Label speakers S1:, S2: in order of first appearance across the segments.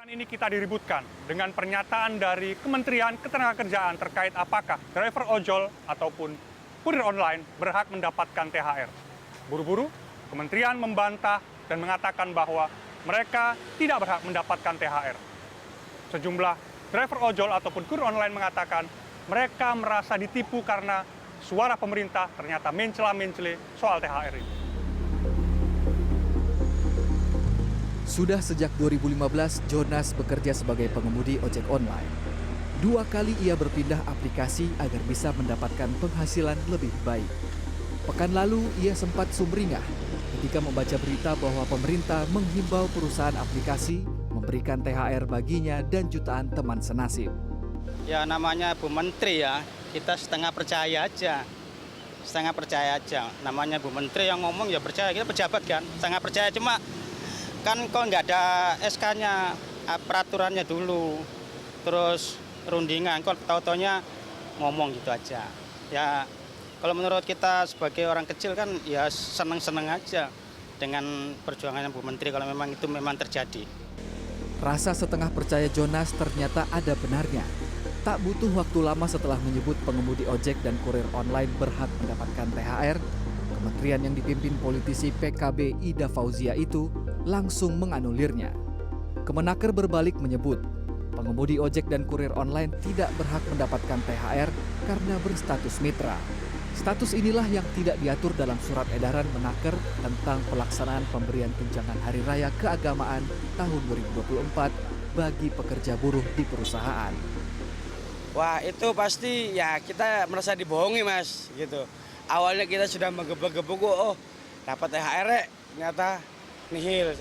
S1: Ini kita diributkan dengan pernyataan dari Kementerian Ketenagakerjaan terkait apakah driver ojol ataupun kurir online berhak mendapatkan THR. Buru-buru, Kementerian membantah dan mengatakan bahwa mereka tidak berhak mendapatkan THR. Sejumlah driver ojol ataupun kurir online mengatakan mereka merasa ditipu karena suara pemerintah ternyata mencela-mencele soal THR ini.
S2: Sudah sejak 2015, Jonas bekerja sebagai pengemudi ojek online. 2 kali ia berpindah aplikasi agar bisa mendapatkan penghasilan lebih baik. Pekan lalu, ia sempat sumringah ketika membaca berita bahwa pemerintah menghimbau perusahaan aplikasi memberikan THR baginya dan jutaan teman senasib.
S3: Ya namanya Bu Menteri ya, kita setengah percaya aja. Setengah percaya aja. Namanya Bu Menteri yang ngomong ya percaya, kita pejabat kan. Setengah percaya, cuma kan kok nggak ada SK-nya, peraturannya dulu, terus rundingan, kok tahu-taunya ngomong gitu aja. Ya kalau menurut kita sebagai orang kecil kan ya seneng-seneng aja dengan perjuangannya Bu Menteri kalau memang itu memang terjadi.
S2: Rasa setengah percaya Jonas ternyata ada benarnya. Tak butuh waktu lama setelah menyebut pengemudi ojek dan kurir online berhak mendapatkan THR, kementerian yang dipimpin politisi PKB Ida Fauzia itu langsung menganulirnya. Kemenaker berbalik menyebut, pengemudi ojek dan kurir online tidak berhak mendapatkan THR karena berstatus mitra. Status inilah yang tidak diatur dalam surat edaran Menaker tentang pelaksanaan pemberian tunjangan Hari Raya Keagamaan tahun 2024 bagi pekerja buruh di perusahaan.
S4: Wah itu pasti ya kita merasa dibohongi mas gitu. Awalnya kita sudah menggebek-gebek, oh dapat THR ternyata nihil.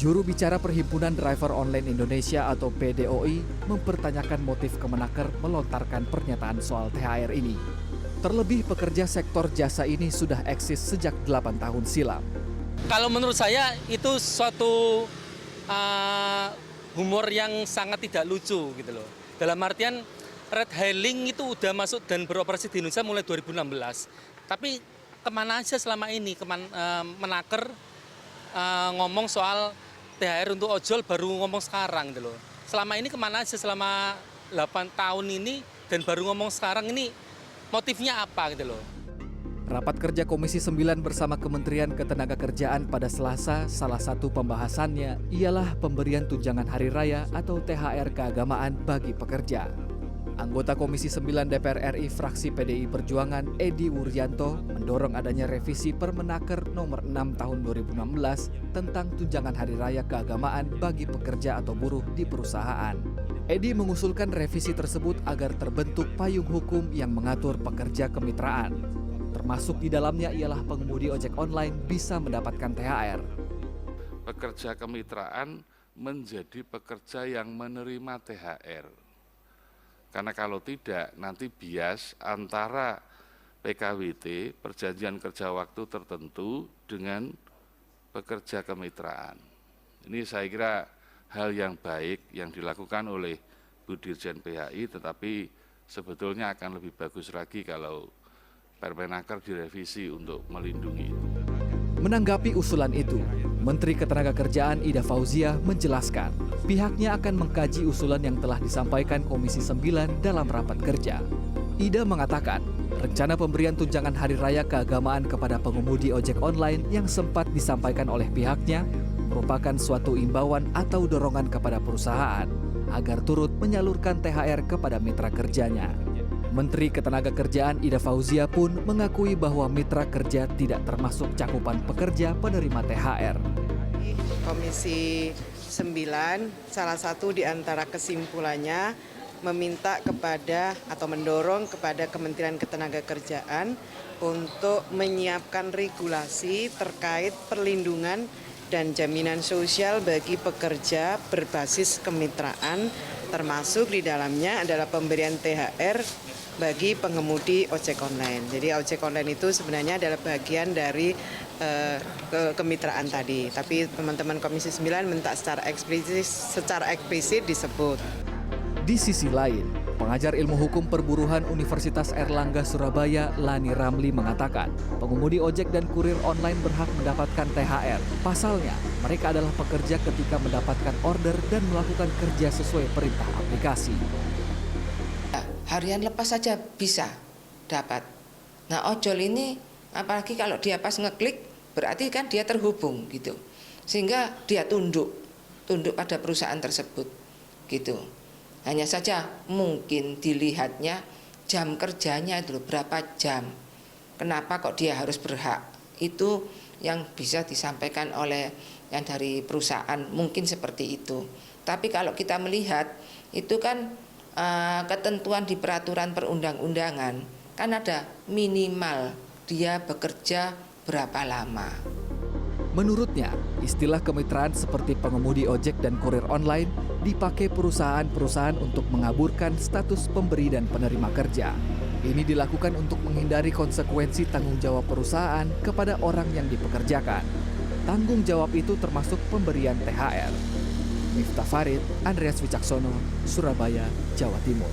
S2: Juru bicara Perhimpunan Driver Online Indonesia atau PDOI mempertanyakan motif Kemenaker melontarkan pernyataan soal THR ini. Terlebih pekerja sektor jasa ini sudah eksis sejak 8 tahun silam.
S5: Kalau menurut saya itu suatu humor yang sangat tidak lucu gitu loh. Dalam artian ride hailing itu udah masuk dan beroperasi di Indonesia mulai 2016. Tapi kemana aja selama ini Menaker ngomong soal THR untuk ojol baru ngomong sekarang gitu loh. Selama ini kemana aja selama 8 tahun ini dan baru ngomong sekarang ini motifnya apa gitu loh.
S2: Rapat kerja Komisi 9 bersama Kementerian Ketenagakerjaan pada Selasa, salah satu pembahasannya ialah pemberian tunjangan hari raya atau THR keagamaan bagi pekerja. Anggota Komisi 9 DPR RI fraksi PDI Perjuangan Edi Wuryanto mendorong adanya revisi Permenaker nomor 6 tahun 2016 tentang tunjangan hari raya keagamaan bagi pekerja atau buruh di perusahaan. Edi mengusulkan revisi tersebut agar terbentuk payung hukum yang mengatur pekerja kemitraan. Termasuk di dalamnya ialah pengemudi ojek online bisa mendapatkan THR.
S6: Pekerja kemitraan menjadi pekerja yang menerima THR. Karena kalau tidak, nanti bias antara PKWT, perjanjian kerja waktu tertentu, dengan pekerja kemitraan. Ini saya kira hal yang baik yang dilakukan oleh Bu Dirjen PHI, tetapi sebetulnya akan lebih bagus lagi kalau Permenaker direvisi untuk melindungi itu.
S2: Menanggapi usulan itu, Menteri Ketenagakerjaan Ida Fauzia menjelaskan pihaknya akan mengkaji usulan yang telah disampaikan Komisi 9 dalam rapat kerja. Ida mengatakan, rencana pemberian tunjangan hari raya keagamaan kepada pengemudi ojek online yang sempat disampaikan oleh pihaknya merupakan suatu imbauan atau dorongan kepada perusahaan agar turut menyalurkan THR kepada mitra kerjanya. Menteri Ketenagakerjaan Ida Fauzia pun mengakui bahwa mitra kerja tidak termasuk cakupan pekerja penerima THR.
S7: Komisi 9 salah satu di antara kesimpulannya meminta kepada atau mendorong kepada Kementerian Ketenagakerjaan untuk menyiapkan regulasi terkait perlindungan dan jaminan sosial bagi pekerja berbasis kemitraan, termasuk di dalamnya adalah pemberian THR bagi pengemudi ojek online. Jadi ojek online itu sebenarnya adalah bagian dari kemitraan tadi. Tapi teman-teman Komisi 9 minta secara eksplisit disebut.
S2: Di sisi lain, Pengajar Ilmu Hukum Perburuhan Universitas Airlangga Surabaya, Lani Ramli mengatakan, pengemudi ojek dan kurir online berhak mendapatkan THR. Pasalnya, mereka adalah pekerja ketika mendapatkan order dan melakukan kerja sesuai perintah aplikasi.
S8: Harian lepas saja bisa dapat. Nah, ojol ini apalagi kalau dia pas ngeklik berarti kan dia terhubung gitu. Sehingga dia tunduk pada perusahaan tersebut gitu. Hanya saja mungkin dilihatnya jam kerjanya itu berapa jam. Kenapa kok dia harus berhak? Itu yang bisa disampaikan oleh yang dari perusahaan, mungkin seperti itu. Tapi kalau kita melihat itu kan ketentuan di peraturan perundang-undangan kan ada minimal dia bekerja berapa lama.
S2: Menurutnya, istilah kemitraan seperti pengemudi ojek dan kurir online dipakai perusahaan-perusahaan untuk mengaburkan status pemberi dan penerima kerja. Ini dilakukan untuk menghindari konsekuensi tanggung jawab perusahaan kepada orang yang dipekerjakan. Tanggung jawab itu termasuk pemberian THR. Miftah Farid, Andreas Wicaksono, Surabaya, Jawa Timur.